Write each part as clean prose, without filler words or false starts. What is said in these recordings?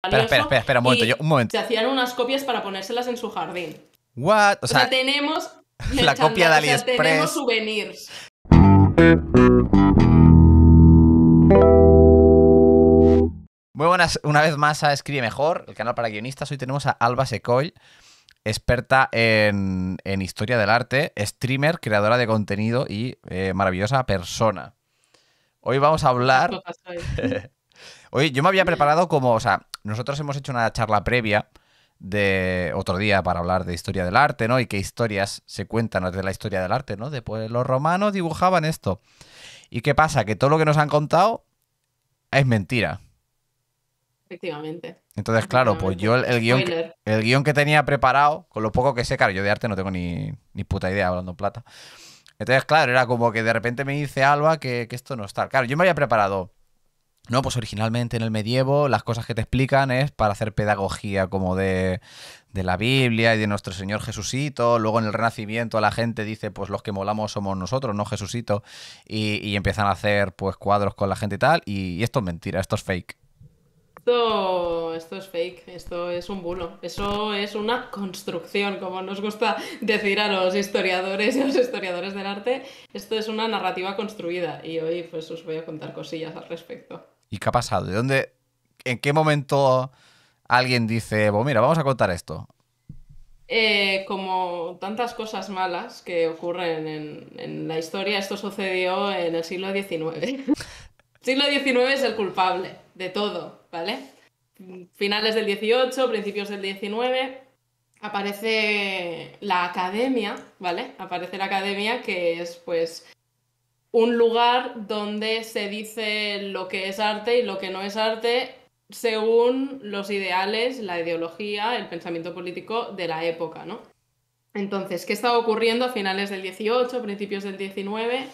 Espera, un momento, y un momento. se hacían unas copias para ponérselas en su jardín. What? O sea, tenemos la copia de AliExpress. Tenemos souvenirs. Muy buenas, una vez más a Escribe Mejor, el canal para guionistas. Hoy tenemos a Alba Secoy, experta en historia del arte, streamer, creadora de contenido y maravillosa persona. Hoy vamos a hablar... Hoy yo me había preparado como... O sea, nosotros hemos hecho una charla previa de otro día para hablar de historia del arte, ¿no? Y qué historias se cuentan desde la historia del arte, ¿no? Después los romanos dibujaban esto. ¿Y qué pasa? Que todo lo que nos han contado es mentira. Efectivamente. Entonces, claro, pues yo el guión que tenía preparado, con lo poco que sé, claro, yo de arte no tengo ni puta idea, hablando en plata. Entonces, claro, era como que de repente me dice Alba que esto no está. Claro, yo me había preparado. No, pues originalmente en el medievo las cosas que te explican es para hacer pedagogía como de la Biblia y de nuestro Señor Jesucito. Luego en el Renacimiento la gente dice, pues los que molamos somos nosotros, no Jesucito. Y empiezan a hacer pues cuadros con la gente y tal. Y esto es mentira, esto es fake. Esto es fake, esto es un bulo, eso es una construcción, como nos gusta decir a los historiadores y a los historiadores del arte, esto es una narrativa construida y hoy pues os voy a contar cosillas al respecto. ¿Y qué ha pasado? ¿De dónde, en qué momento alguien dice, pues mira, vamos a contar esto? Como tantas cosas malas que ocurren en la historia, esto sucedió en el siglo XIX. Siglo XIX es el culpable de todo, ¿vale? Finales del XVIII, principios del XIX, aparece la academia, ¿vale? Aparece la academia, que es, pues, un lugar donde se dice lo que es arte y lo que no es arte según los ideales, la ideología, el pensamiento político de la época, ¿no? Entonces, ¿qué estaba ocurriendo a finales del XVIII, principios del XIX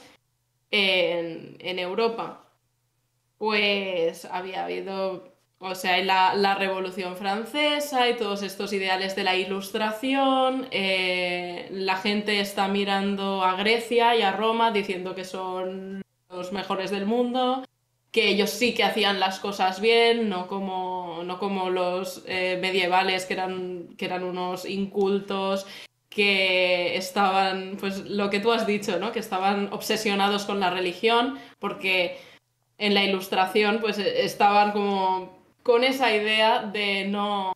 en Europa? Pues había habido, o sea, la Revolución Francesa y todos estos ideales de la Ilustración, la gente está mirando a Grecia y a Roma diciendo que son los mejores del mundo, que ellos sí que hacían las cosas bien, no como los medievales que eran unos incultos, que estaban, pues lo que tú has dicho, ¿no? Que estaban obsesionados con la religión, porque en la Ilustración pues estaban como con esa idea de no,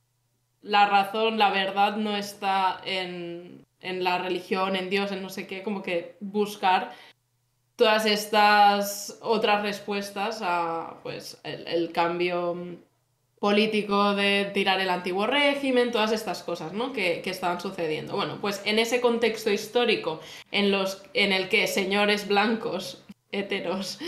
la razón, la verdad no está en la religión, en Dios, en no sé qué, como que buscar todas estas otras respuestas a pues el cambio político de tirar el antiguo régimen, todas estas cosas, ¿no? que estaban sucediendo. Bueno, pues en ese contexto histórico en el que señores blancos heteros,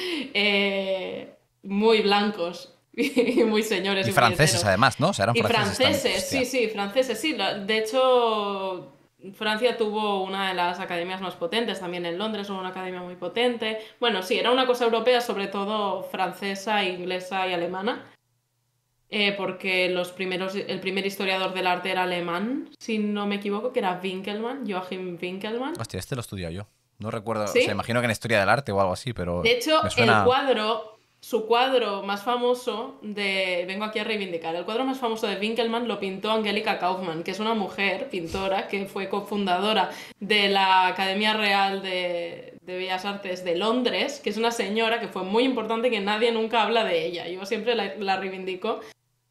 muy blancos y muy señores y muy franceses heteros. además, ¿no? O sea, eran Y franceses franceses, sí, franceses, sí. De hecho, Francia tuvo una de las academias más potentes, también en Londres hubo una academia muy potente. Bueno, sí, era una cosa europea, sobre todo francesa, inglesa y alemana. Porque el primer historiador del arte era alemán, si no me equivoco, que era Winkelmann, Joachim Winkelmann. Hostia, este lo he estudiado yo. No recuerdo, ¿Sí? o sea, imagino que en historia del arte o algo así, pero de hecho, me suena... su cuadro más famoso vengo aquí a reivindicar, el cuadro más famoso de Winkelmann lo pintó Angelica Kauffmann, que es una mujer pintora que fue cofundadora de la Academia Real de Bellas Artes de Londres, que es una señora que fue muy importante, que nadie nunca habla de ella. Yo siempre la reivindico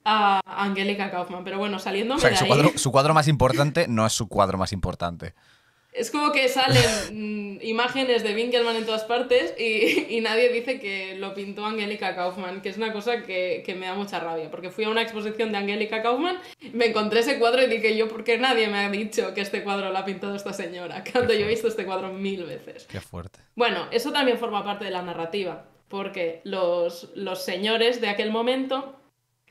a Angelica Kauffmann, pero bueno, saliéndome O sea, de ahí... su cuadro más importante no es su cuadro más importante. Es como que salen imágenes de Winkelmann en todas partes y nadie dice que lo pintó Angelica Kauffmann, que es una cosa que me da mucha rabia, porque fui a una exposición de Angelica Kauffmann, me encontré ese cuadro y dije yo, ¿por qué nadie me ha dicho que este cuadro lo ha pintado esta señora? Cuando yo he visto este cuadro 1000 veces. Qué fuerte. Bueno, eso también forma parte de la narrativa, porque los señores de aquel momento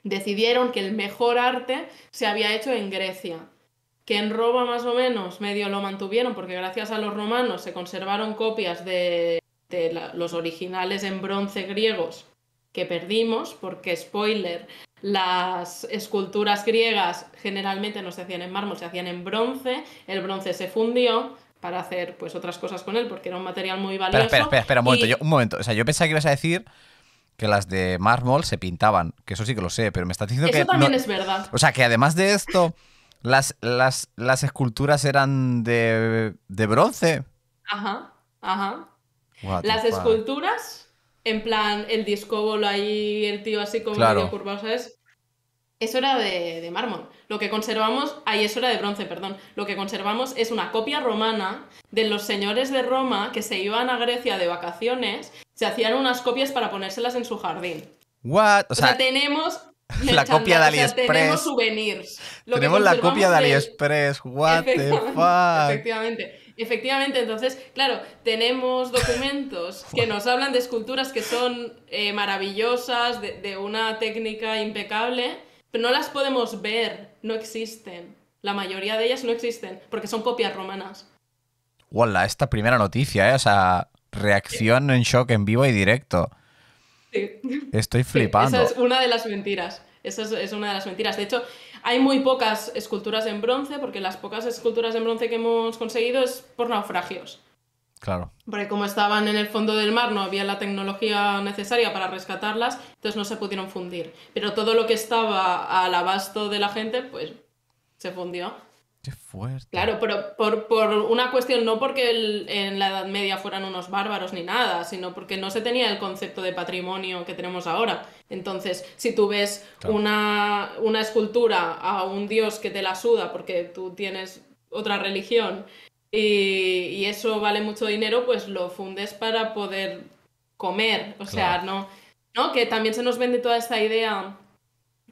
decidieron que el mejor arte se había hecho en Grecia, que en Roma más o menos medio lo mantuvieron porque gracias a los romanos se conservaron copias de los originales en bronce griegos que perdimos, porque, spoiler, las esculturas griegas generalmente no se hacían en mármol, se hacían en bronce, el bronce se fundió para hacer pues otras cosas con él porque era un material muy valioso. Espera, un momento. Un momento. O sea, yo pensaba que ibas a decir que las de mármol se pintaban, que eso sí que lo sé, pero me estás diciendo Eso que también no... es verdad. O sea, que además de esto, las esculturas eran de bronce. Ajá, ajá. What the Las fuck. esculturas, en plan, el discóbolo ahí, el tío así como medio Claro. curvado, ¿sabes? Eso era de mármol. Lo que conservamos, ahí eso era de bronce, perdón. Lo que conservamos es una copia romana de los señores de Roma que se iban a Grecia de vacaciones, se hacían unas copias para ponérselas en su jardín. What? O O sea, sea, tenemos la copia de o sea, tenemos AliExpress. souvenirs. Lo que Tenemos la copia conservamos de del, AliExpress. What the efectivamente, fuck. efectivamente. Efectivamente, entonces, claro, tenemos documentos que nos hablan de esculturas que son maravillosas, de una técnica impecable, pero no las podemos ver, no existen. La mayoría de ellas no existen, porque son copias romanas. Wala, esta primera noticia, ¿eh? O sea, reacción en shock en vivo y directo. Sí. Estoy Sí, esa flipando. es una de las mentiras. Esa es una de las mentiras. De hecho, hay muy pocas esculturas en bronce, porque las pocas esculturas en bronce que hemos conseguido es por naufragios. Claro. Porque como estaban en el fondo del mar, no había la tecnología necesaria para rescatarlas, entonces no se pudieron fundir. Pero todo lo que estaba al abasto de la gente, pues se fundió. Qué fuerte. Claro, pero por una cuestión, no porque en la Edad Media fueran unos bárbaros ni nada, sino porque no se tenía el concepto de patrimonio que tenemos ahora. Entonces, si tú ves Claro. una escultura a un dios que te la suda porque tú tienes otra religión y eso vale mucho dinero, pues lo fundes para poder comer. O sea, Claro. no, que también se nos vende toda esta idea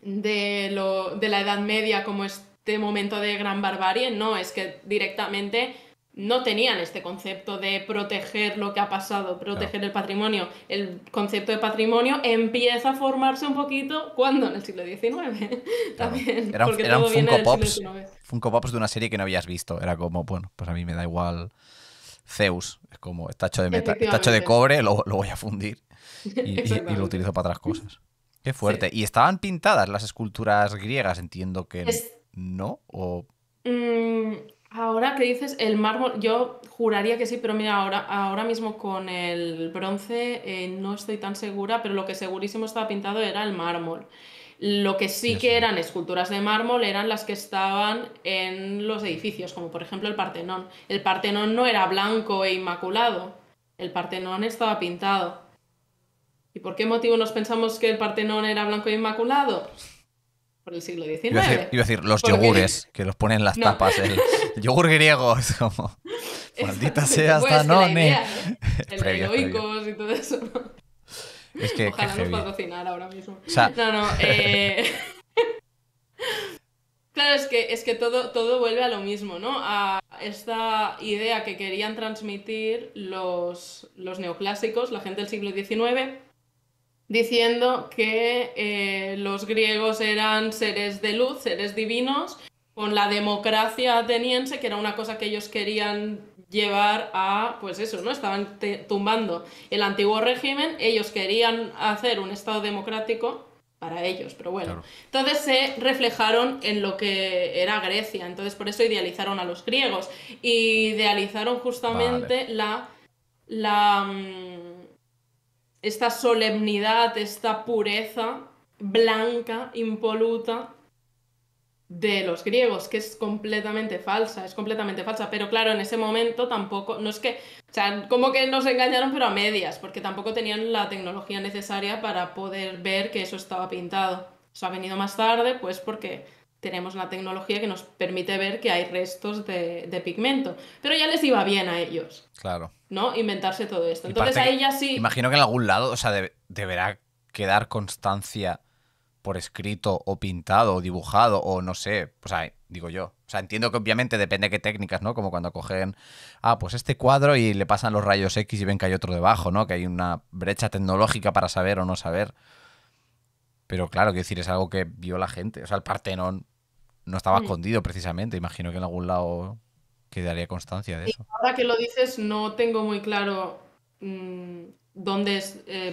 de la Edad Media como este momento de gran barbarie, no, es que directamente no tenían este concepto de proteger lo que ha pasado, Claro. proteger el patrimonio. El concepto de patrimonio empieza a formarse un poquito cuando en el siglo XIX Claro. también, Eran, porque eran todo viene Funko del siglo Pops. XIX. Funko Pops de una serie que no habías visto. Era como, bueno, pues a mí me da igual Zeus. Es como, está hecho de metal, está hecho de Efectivamente, cobre, lo voy a fundir y lo exactamente. utilizo para otras cosas. Qué Sí. fuerte. ¿Y estaban pintadas las esculturas griegas? Entiendo que Es, no. O... Mm, ahora que dices el mármol, yo juraría que sí, pero mira, ahora mismo con el bronce no estoy tan segura, pero lo que segurísimo estaba pintado era el mármol. Lo que sí Eso que sí. eran esculturas de mármol eran las que estaban en los edificios, como por ejemplo el Partenón. El Partenón no era blanco e inmaculado, el Partenón estaba pintado. ¿Y por qué motivo nos pensamos que el Partenón era blanco e inmaculado? Por el siglo XIX. Iba a decir los Porque, yogures que los ponen en las no, tapas. El yogur griego. Es como, maldita exactamente, sea pues esta es que la none. idea, ¿eh? El de Es previo. Heroicos y todo eso. Es que Ojalá nos heavy. patrocinar ahora mismo. O sea, No, no, claro, es que todo vuelve a lo mismo, ¿no? A esta idea que querían transmitir los neoclásicos, la gente del siglo XIX, diciendo que los griegos eran seres de luz, seres divinos, con la democracia ateniense, que era una cosa que ellos querían llevar a, pues eso, ¿no? Estaban tumbando el antiguo régimen, ellos querían hacer un estado democrático para ellos, pero bueno. claro. Entonces se reflejaron en lo que era Grecia, entonces por eso idealizaron a los griegos, idealizaron Vale. justamente la esta solemnidad, esta pureza blanca, impoluta de los griegos, que es completamente falsa, pero claro, en ese momento tampoco, no es que, o sea, como que nos engañaron, pero a medias, porque tampoco tenían la tecnología necesaria para poder ver que eso estaba pintado. Eso ha venido más tarde, pues porque tenemos la tecnología que nos permite ver que hay restos de pigmento, pero ya les iba bien a ellos, Claro. ¿no? Inventarse todo esto. Y Entonces parte que. ahí ya sí. Imagino que en algún lado, o sea, deberá quedar constancia por escrito o pintado o dibujado o no sé. O sea, digo yo. O sea, entiendo que obviamente depende de qué técnicas, ¿no? Como cuando cogen, pues este cuadro y le pasan los rayos X y ven que hay otro debajo, ¿no? Que hay una brecha tecnológica para saber o no saber. Pero claro, quiero decir, es algo que vio la gente. O sea, el Partenón no estaba Mm. escondido precisamente. Imagino que en algún lado quedaría constancia de Sí, eso. ahora que lo dices, no tengo muy claro dónde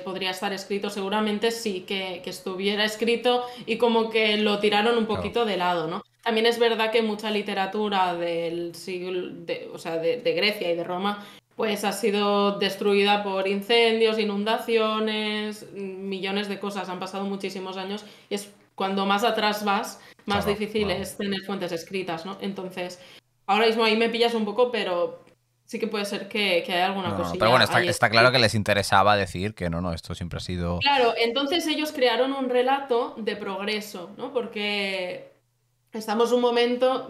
podría estar escrito. Seguramente sí, que estuviera escrito y como que lo tiraron un Claro. poquito de lado, ¿no? También es verdad que mucha literatura del siglo, o sea, de Grecia y de Roma pues ha sido destruida por incendios, inundaciones, millones de cosas. Han pasado muchísimos años y es cuando más atrás vas, más Claro, difícil no. es tener fuentes escritas, ¿no? Entonces, ahora mismo ahí me pillas un poco, pero sí que puede ser que haya alguna No. Pero bueno, cosilla ahí está claro que escrita. les interesaba decir que no, esto siempre ha sido... Claro, entonces ellos crearon un relato de progreso, ¿no? Porque estamos un momento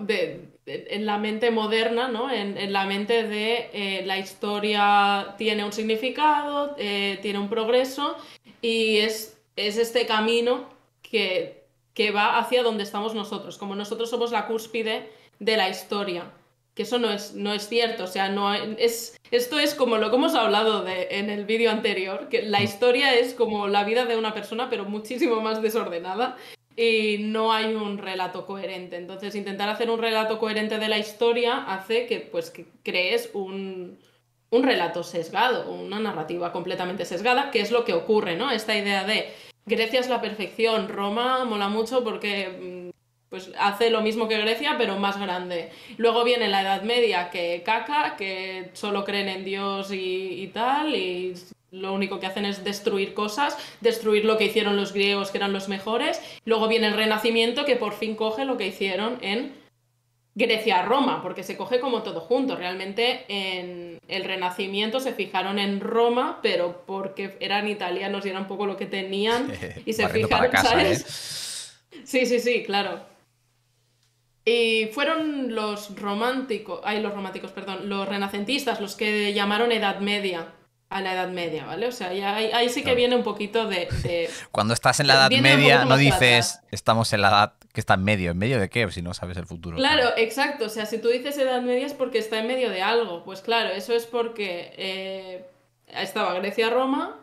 en la mente moderna, ¿no? En la mente de la historia tiene un significado, tiene un progreso y es este camino que va hacia donde estamos nosotros. Como nosotros somos la cúspide de la historia. Que eso no es cierto, o sea, esto es como lo que hemos hablado en el vídeo anterior, que la historia es como la vida de una persona, pero muchísimo más desordenada y no hay un relato coherente. Entonces, intentar hacer un relato coherente de la historia hace que, pues, que crees un relato sesgado, una narrativa completamente sesgada, que es lo que ocurre, ¿no? Esta idea de Grecia es la perfección, Roma mola mucho porque pues hace lo mismo que Grecia, pero más grande. Luego viene la Edad Media, que caca, que solo creen en Dios y tal, y lo único que hacen es destruir cosas, destruir lo que hicieron los griegos, que eran los mejores. Luego viene el Renacimiento, que por fin coge lo que hicieron en Grecia-Roma, porque se coge como todo junto. Realmente en el Renacimiento se fijaron en Roma, pero porque eran italianos y era un poco lo que tenían, y se Barriendo para fijaron, casa, ¿eh? ¿sabes? Sí, sí, sí, claro. Y fueron los románticos, perdón, los renacentistas los que llamaron Edad Media a la Edad Media, ¿vale? O sea, ya ahí sí que Claro. viene un poquito Cuando estás en la Edad viene un Media, poquito no más para atrás. dices estamos en la edad que está en medio. ¿En medio de qué? Si no sabes el futuro, claro. Claro, exacto. O sea, si tú dices Edad Media es porque está en medio de algo. Pues claro, eso es porque estaba Grecia-Roma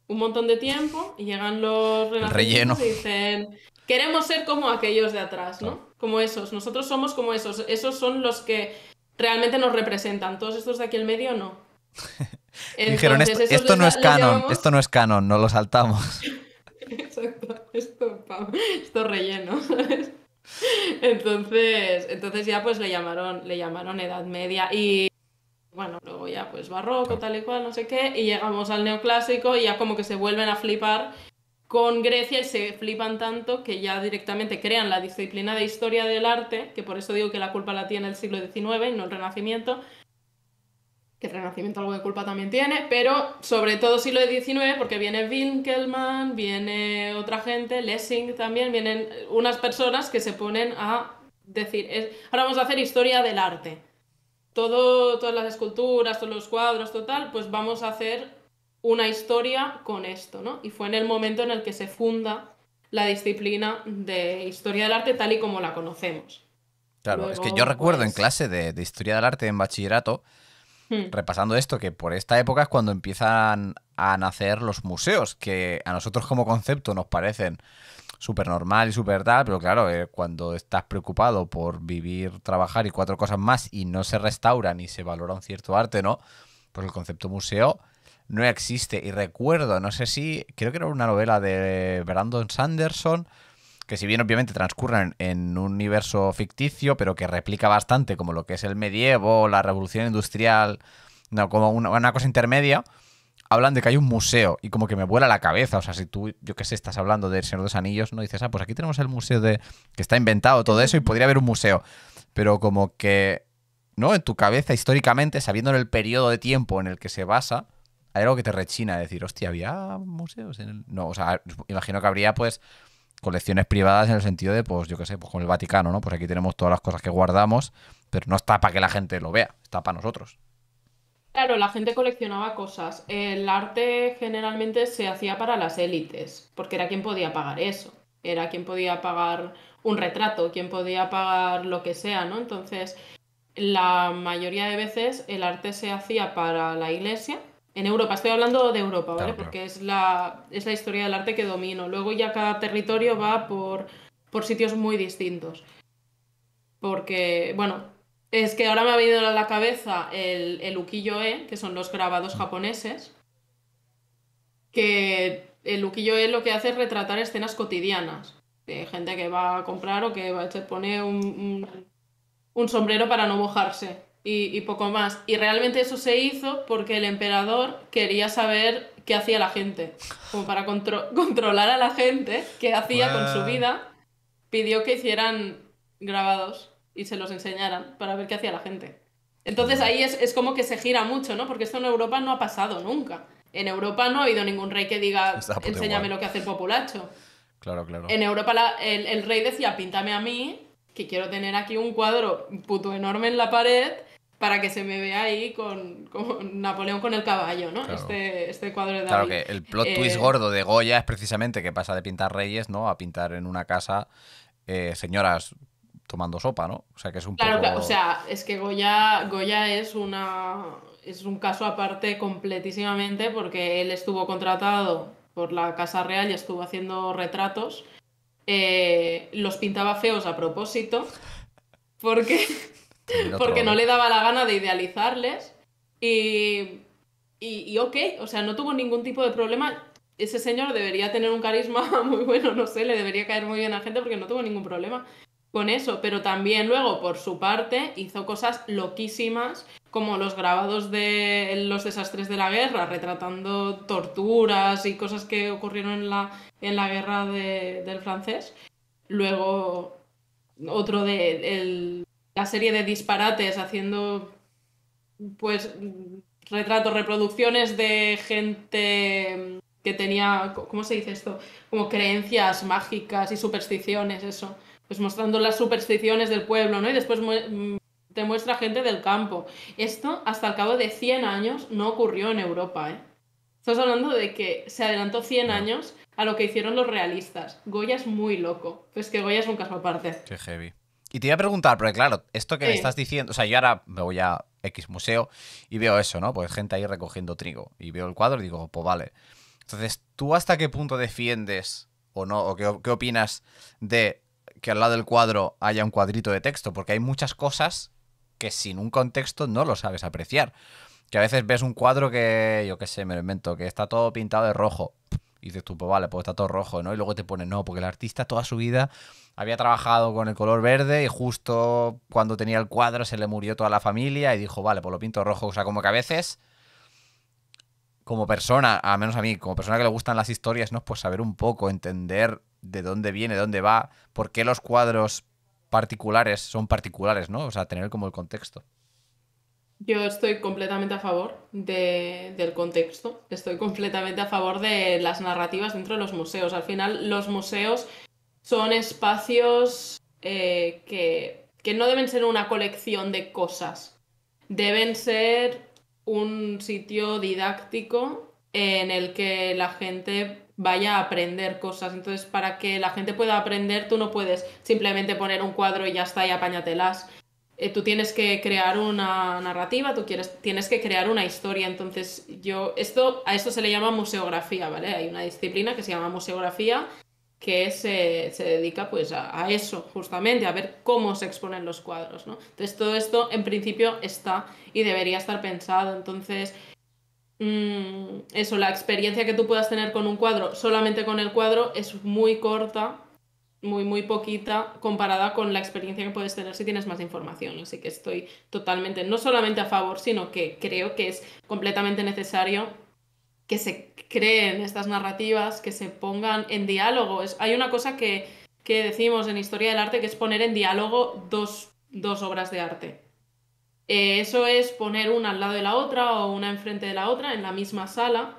un montón de tiempo y llegan los El relleno. renacentistas y dicen, queremos ser como aquellos de atrás, Claro. ¿no? Como esos. Nosotros somos como esos. Esos son los que realmente nos representan. Todos estos de aquí en medio no. Dijeron, Entonces, esos esto no es les canon, esto llamamos... no es canon, no lo saltamos. Exacto, esto relleno, ¿sabes? Entonces ya pues le llamaron Edad Media y bueno, luego ya pues barroco, Claro. tal y cual, no sé qué, y llegamos al neoclásico y ya como que se vuelven a flipar con Grecia y se flipan tanto que ya directamente crean la disciplina de historia del arte, que por eso digo que la culpa la tiene el siglo XIX y no el Renacimiento, que el Renacimiento algo de culpa también tiene, pero sobre todo siglo XIX, porque viene Winkelmann, viene otra gente, Lessing también, vienen unas personas que se ponen a decir, ahora vamos a hacer historia del arte. Todas las esculturas, todos los cuadros, total, pues vamos a hacer una historia con esto, ¿no? Y fue en el momento en el que se funda la disciplina de historia del arte tal y como la conocemos. Claro, es que yo Luego, recuerdo en pues... clase de historia del arte en bachillerato, hmm, repasando esto, que por esta época es cuando empiezan a nacer los museos, que a nosotros como concepto nos parecen súper normal y súper tal, pero claro, cuando estás preocupado por vivir, trabajar y cuatro cosas más y no se restaura ni se valora un cierto arte, ¿no? Pues el concepto museo no existe. Y recuerdo, no sé si, creo que era una novela de Brandon Sanderson, que si bien obviamente transcurren en un universo ficticio, pero que replica bastante como lo que es el medievo, la revolución industrial, no, como una cosa intermedia, hablan de que hay un museo y como que me vuela la cabeza. O sea, si tú, yo qué sé, estás hablando del Señor de los Anillos, no dices, pues aquí tenemos el museo de que está inventado todo eso y podría haber un museo. Pero como que, ¿no? En tu cabeza, históricamente, sabiendo en el periodo de tiempo en el que se basa, hay algo que te rechina, decir, hostia, ¿había museos en el...? No, o sea, imagino que habría, pues, colecciones privadas en el sentido de, pues, yo qué sé, pues con el Vaticano, ¿no? Pues aquí tenemos todas las cosas que guardamos, pero no está para que la gente lo vea, está para nosotros. Claro, la gente coleccionaba cosas. El arte generalmente se hacía para las élites, porque era quien podía pagar eso. Era quien podía pagar un retrato, quien podía pagar lo que sea, ¿no? Entonces, la mayoría de veces el arte se hacía para la iglesia. En Europa, estoy hablando de Europa, ¿vale? Claro, claro. Porque es la historia del arte que domino. Luego ya cada territorio va por sitios muy distintos. Porque, bueno, es que ahora me ha venido a la cabeza el ukiyo-e, que son los grabados japoneses, que el ukiyo-e lo que hace es retratar escenas cotidianas de gente que va a comprar o que se pone un sombrero para no mojarse. y poco más. Y realmente eso se hizo porque el emperador quería saber qué hacía la gente. Como para controlar a la gente, qué hacía con su Buah. vida, pidió que hicieran grabados y se los enseñaran para ver qué hacía la gente. Qué Entonces bueno. ahí es como que se gira mucho, ¿no? Porque esto en Europa no ha pasado nunca. En Europa no ha habido ningún rey que diga, Está puto enséñame igual. lo que hace el populacho. Claro, claro. En Europa el rey decía, píntame a mí, que quiero tener aquí un cuadro puto enorme en la pared para que se me vea ahí con Napoleón con el caballo, ¿no? Claro. Este cuadro de Claro David. que el plot twist Eh, gordo de Goya es precisamente que pasa de pintar reyes, ¿no? A pintar en una casa señoras tomando sopa, ¿no? O sea que es un claro, o poco... sea, es que Goya es un caso aparte completísimamente porque él estuvo contratado por la Casa Real y estuvo haciendo retratos. Los pintaba feos a propósito porque Terminó porque no troll. le daba la gana de idealizarles y, y ok, o sea, no tuvo ningún tipo de problema. Ese señor debería tener un carisma muy bueno, no sé, le debería caer muy bien a la gente porque no tuvo ningún problema con eso, pero también luego, por su parte, hizo cosas loquísimas, como los grabados de los desastres de la guerra, retratando torturas y cosas que ocurrieron en la guerra del francés. Luego, otro la serie de disparates haciendo pues retratos, reproducciones de gente que tenía, ¿cómo se dice esto? Como creencias mágicas y supersticiones, eso. Pues mostrando las supersticiones del pueblo, ¿no? Y después te muestra gente del campo. Esto, hasta el cabo de 100 años, no ocurrió en Europa, ¿eh? Estás hablando de que se adelantó 100 Ya, años a lo que hicieron los realistas. Goya es muy loco. Pues que Goya es un caso aparte. qué heavy. Y te iba a preguntar, porque claro, esto que me estás Sí. diciendo, o sea, yo ahora me voy a X museo y veo eso, ¿no? Pues gente ahí recogiendo trigo. Y veo el cuadro y digo, pues vale. Entonces, ¿tú hasta qué punto defiendes o no? ¿O qué opinas de que al lado del cuadro haya un cuadrito de texto? Porque hay muchas cosas que sin un contexto no lo sabes apreciar. Que a veces ves un cuadro que, yo qué sé, me lo invento, que está todo pintado de rojo. Y dices tú, pues vale, pues está todo rojo, ¿no? Y luego te pones, no, porque el artista toda su vida había trabajado con el color verde y justo cuando tenía el cuadro se le murió toda la familia y dijo, vale, pues lo pinto rojo. O sea, como que a veces, como persona, a menos a mí, como persona que le gustan las historias, ¿no? Pues saber un poco, entender de dónde viene, de dónde va, por qué los cuadros particulares son particulares, ¿no? O sea, tener como el contexto. Yo estoy completamente a favor del contexto, estoy completamente a favor de las narrativas dentro de los museos. Al final, los museos son espacios que no deben ser una colección de cosas, deben ser un sitio didáctico en el que la gente vaya a aprender cosas. Entonces, para que la gente pueda aprender, tú no puedes simplemente poner un cuadro y ya está y apáñatelas. Tú tienes que crear una narrativa, tienes que crear una historia. Entonces, a esto se le llama museografía, ¿vale? Hay una disciplina que se llama museografía que se dedica pues a eso, justamente, a ver cómo se exponen los cuadros, ¿no? Entonces, todo esto en principio está y debería estar pensado. Entonces, eso, la experiencia que tú puedas tener con un cuadro, solamente con el cuadro, es muy corta, muy poquita comparada con la experiencia que puedes tener si tienes más información. Así que estoy totalmente, no solamente a favor, sino que creo que es completamente necesario que se creen estas narrativas, que se pongan en diálogo. Hay una cosa que decimos en Historia del Arte que es poner en diálogo dos obras de arte. Eso es poner una al lado de la otra o una enfrente de la otra en la misma sala.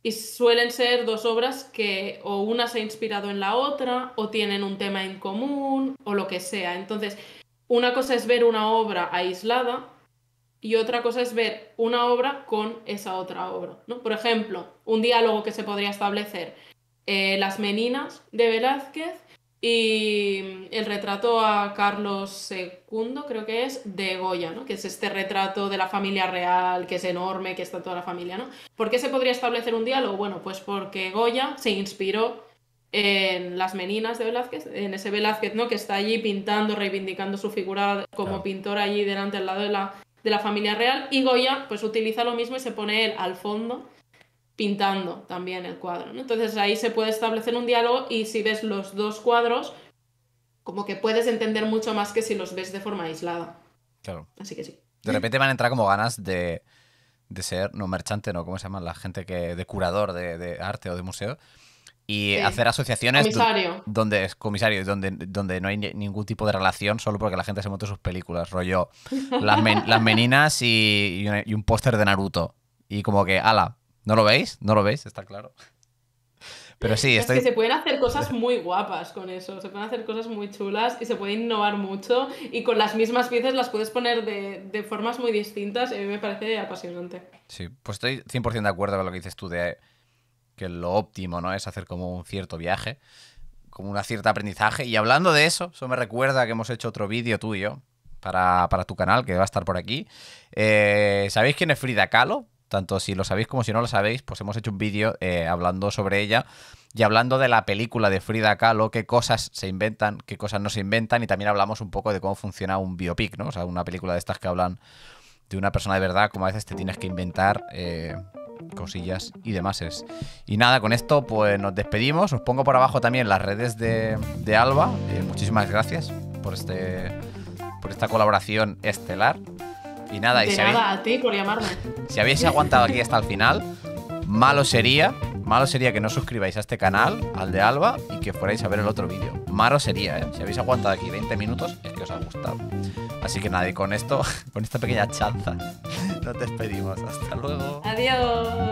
Y suelen ser dos obras que o una se ha inspirado en la otra o tienen un tema en común o lo que sea. Entonces, una cosa es ver una obra aislada y otra cosa es ver una obra con esa otra obra, ¿no? Por ejemplo, un diálogo que se podría establecer, Las Meninas de Velázquez y el retrato a Carlos II, creo que es, de Goya, ¿no? Que es este retrato de la familia real, que es enorme, que está toda la familia, ¿no? ¿Por qué se podría establecer un diálogo? Bueno, pues porque Goya se inspiró en Las Meninas de Velázquez, en ese Velázquez, ¿no? Que está allí pintando, reivindicando su figura como Claro. pintor allí delante, al lado de la familia real, y Goya pues utiliza lo mismo y se pone él al fondo pintando también el cuadro, ¿no? Entonces ahí se puede establecer un diálogo y si ves los dos cuadros, como que puedes entender mucho más que si los ves de forma aislada. Claro. Así que sí. De repente van a entrar como ganas de ser, no, merchante, no, ¿cómo se llama? La gente de curador de arte o de museo. Y Sí. hacer asociaciones Comisario. donde es comisario, donde no hay ningún tipo de relación, solo porque la gente se monte sus películas, rollo las meninas y un póster de Naruto. Y como que, ala, ¿no lo veis? ¿No lo veis? Está claro. Pero sí, Es que se pueden hacer cosas muy guapas con eso, se pueden hacer cosas muy chulas y se puede innovar mucho y con las mismas piezas las puedes poner de formas muy distintas y a mí me parece apasionante. Sí, pues estoy 100% de acuerdo con lo que dices tú de que lo óptimo, ¿no? Es hacer como un cierto viaje, como una cierta aprendizaje. Y hablando de eso me recuerda que hemos hecho otro vídeo tú y yo para tu canal, que va a estar por aquí. ¿Sabéis quién es Frida Kahlo? Tanto si lo sabéis como si no lo sabéis, pues hemos hecho un vídeo hablando sobre ella y hablando de la película de Frida Kahlo, qué cosas se inventan, qué cosas no se inventan, y también hablamos un poco de cómo funciona un biopic, ¿no? O sea, una película de estas que hablan de una persona de verdad, como a veces te tienes que inventar cosillas y demás. Y nada, con esto pues nos despedimos. Os pongo por abajo también las redes de Alba. Muchísimas gracias por esta colaboración estelar. Y nada, De nada, a ti por llamarme. Si habéis aguantado aquí hasta el final, malo sería que no os suscribáis a este canal, al de Alba, y que fuerais a ver el otro vídeo. Malo sería, ¿eh? Si habéis aguantado aquí 20 minutos, es que os ha gustado. Así que nada, y con esto, con esta pequeña chanza, nos despedimos. Hasta luego. Adiós.